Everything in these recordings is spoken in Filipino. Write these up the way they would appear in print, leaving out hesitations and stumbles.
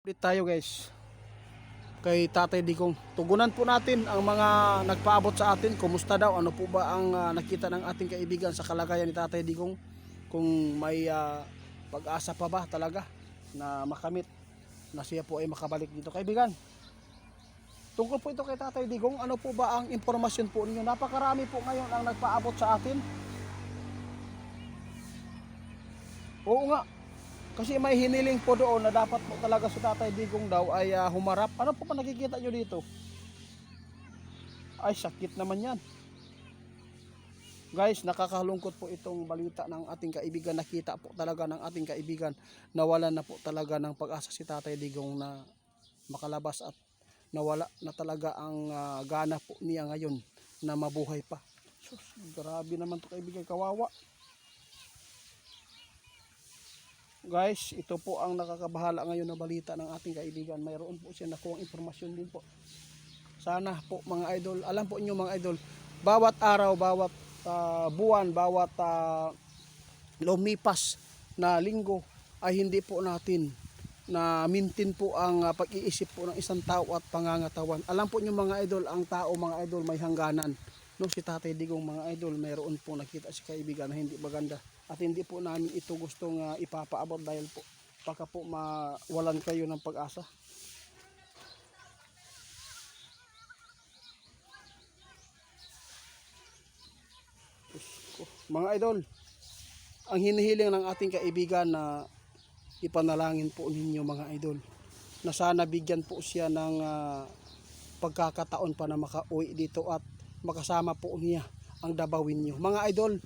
Ulit tayo guys kay Tatay Digong. Tugunan po natin ang mga nagpaabot sa atin. Kumusta daw? Ano po ba ang nakita ng ating kaibigan sa kalagayan ni Tatay Digong? Kung may pag-asa pa ba talaga na makamit na siya po ay makabalik dito. Kaibigan, tungkol po ito kay Tatay Digong, ano po ba ang impormasyon po ninyo? Napakarami po ngayon ang nagpaabot sa atin. Oo nga, kasi may hiniling po doon na dapat po talaga si Tatay Digong daw ay humarap. Ano po pa nakikita nyo dito? Ay, sakit naman yan. Guys, nakakalungkot po itong balita ng ating kaibigan. Nakita po talaga ng ating kaibigan nawala na po talaga ng pag-asa si Tatay Digong na makalabas at nawala na talaga ang gana po niya ngayon na mabuhay pa. Sus, grabe naman to kaibigan, kawawa. Guys, ito po ang nakakabahala ngayon na balita ng ating kaibigan. Mayroon po siya nakuha impormasyon din po. Sana po mga idol, alam po inyo mga idol, bawat araw, bawat buwan, bawat lumipas na linggo ay hindi po natin na mintin po ang pag-iisip po ng isang tao at pangangatawan. Alam po inyo mga idol, ang tao mga idol may hangganan. No, si Tatay Digong mga idol, mayroon po nakita si kaibigan na hindi maganda. At hindi po namin ito gustong ipapaabot dahil po baka po mawalan kayo ng pag-asa. Mga idol, ang hinihiling ng ating kaibigan na ipanalangin po ninyo mga idol na sana bigyan po siya ng pagkakataon pa na makauwi dito at makasama po niya ang dabawin nyo. Mga idol,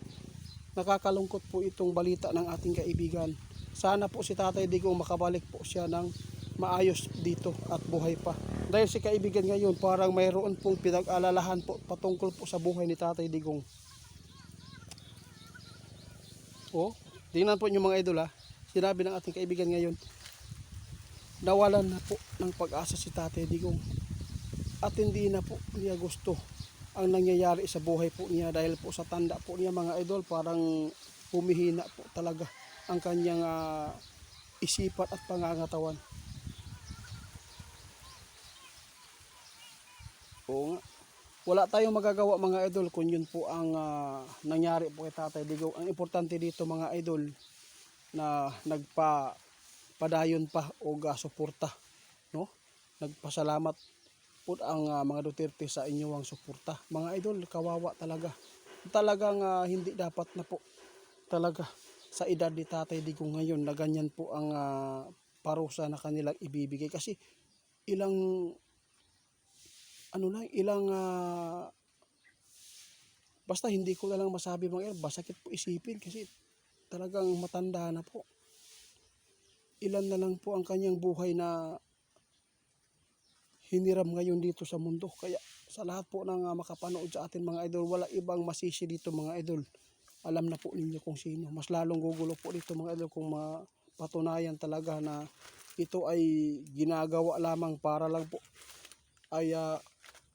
nakakalungkot po itong balita ng ating kaibigan. Sana po si Tatay Digong makabalik po siya ng maayos dito at buhay pa. Dahil si kaibigan ngayon parang mayroon pong pinag-alalahan po patungkol po sa buhay ni Tatay Digong. Oh, tingnan po nyo mga idol ha. Sinabi ng ating kaibigan ngayon, nawalan na po ng pag-asa si Tatay Digong. At hindi na po niya gusto ang nangyayari sa buhay po niya dahil po sa tanda po niya mga idol, parang humihina po talaga ang kanyang isipan at pangangatawan. Oo nga. Wala tayong magagawa mga idol kung yun po ang nangyari po kay Tatay Digong. Ang importante dito mga idol na nagpadayon pa o suporta, no? Nagpasalamat po ang mga Duterte sa inyong suporta. Mga idol, kawawa talaga. Talagang hindi dapat na po talaga sa edad ni Tatay Digong ngayon na ganyan po ang parusa na kanilang ibibigay kasi ilang basta hindi ko na lang masabi mga idol, masakit po isipin kasi talagang matanda na po. Ilan na lang po ang kanyang buhay na hiniram ngayon dito sa mundo. Kaya sa lahat po ng makapanood sa atin mga idol, wala ibang masisi dito mga idol. Alam na po ninyo kung sino. Mas lalong gugulo po dito mga idol kung mapatunayan talaga na ito ay ginagawa lamang para lang po ay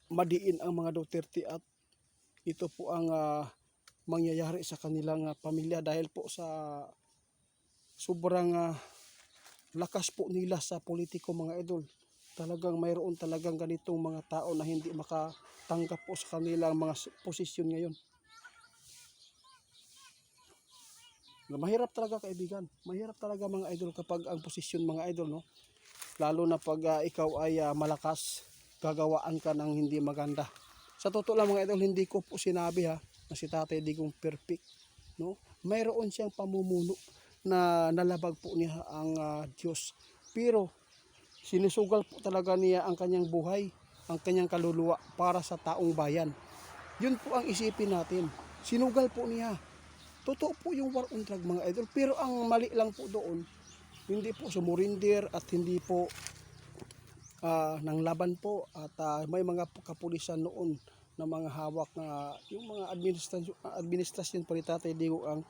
madiin ang mga Duterte at ito po ang mangyayari sa kanilang pamilya dahil po sa sobrang lakas po nila sa politiko mga idol. Talagang mayroon talagang ganitong mga tao na hindi makatanggap po sa kanilang mga posisyon ngayon. Mahirap talaga kaibigan. Mahirap talaga mga idol kapag ang posisyon mga idol, no? Lalo na pag ikaw ay malakas, gagawaan ka ng hindi maganda. Sa totoo lang mga idol, hindi ko po sinabi na si Tatay Digong perfect, no? Mayroon siyang pamumuno na nalabag po niya ang Diyos. Pero sinusugal po talaga niya ang kanyang buhay, ang kanyang kaluluwa para sa taong bayan. Yun po ang isipin natin. Sinugal po niya. Totoo po yung war on drug mga idol. Pero ang mali lang po doon, hindi po sumurindir at hindi po nang laban po. At may mga kapulisan noon na mga hawak na yung mga administrasyon po ni Tatay Digong ang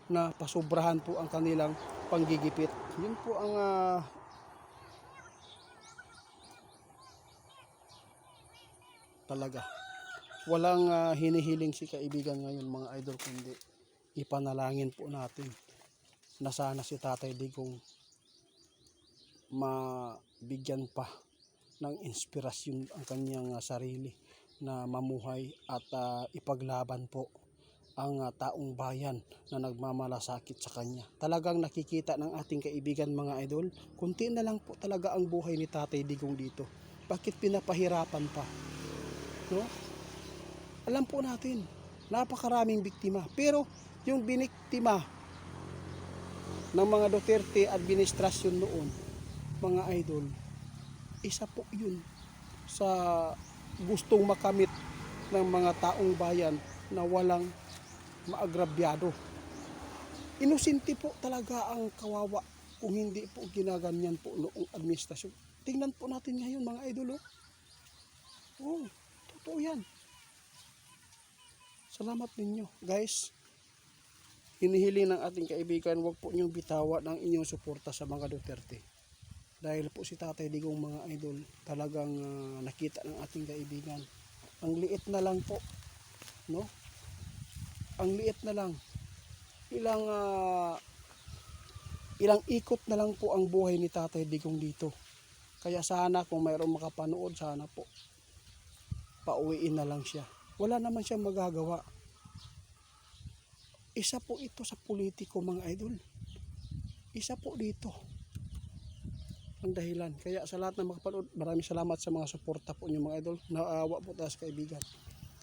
napasobrahan po ang kanilang panggigipit. Yun po ang talaga. Walang hinihiling si kaibigan ngayon mga idol kundi ipanalangin po natin na sana si Tatay Digong bigyan pa ng inspirasyon ang kanyang sarili na mamuhay at ipaglaban po ang taong bayan na nagmamalasakit sa kanya. Talagang nakikita ng ating kaibigan mga idol, kunti na lang po talaga ang buhay ni Tatay Digong dito. Bakit pinapahirapan pa? No? Alam po natin, napakaraming biktima. Pero yung biniktima ng mga Duterte administrasyon noon, mga idol, isa po yun sa gustong makamit ng mga taong bayan na walang maagrabyado. Inosente po talaga ang kawawa kung hindi po ginaganyan po noong administrasyon. Tingnan po natin ngayon mga idol. Oh, totoo yan. Salamat ninyo guys. Hinihiling ng ating kaibigan, huwag po niyong bitawa ng inyong suporta sa mga Duterte. Dahil po si Tatay Digong mga idol, talagang nakita ng ating kaibigan. Ang liit na lang po, no? Ang liit na lang. Ilang ikot na lang po ang buhay ni Tatay Digong dito. Kaya sana kung mayroong makapanood, sana po pauwiin na lang siya. Wala naman siyang magagawa. Isa po ito sa politiko mga idol. Isa po dito ang dahilan. Kaya sa lahat ng makapanood, maraming salamat sa mga suporta po niyo mga idol. Naawa po tayo sa kaibigan.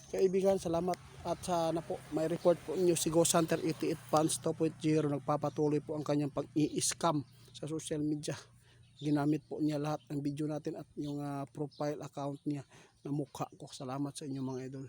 Kaibigan, salamat. At sana po, may report po niyo si Ghost Hunter 88 Fans 2.0. Nagpapatuloy po ang kanyang pag-i-scam sa social media. Ginamit po niya lahat ng video natin at yung profile account niya na mukha ko. Salamat sa inyo mga idol.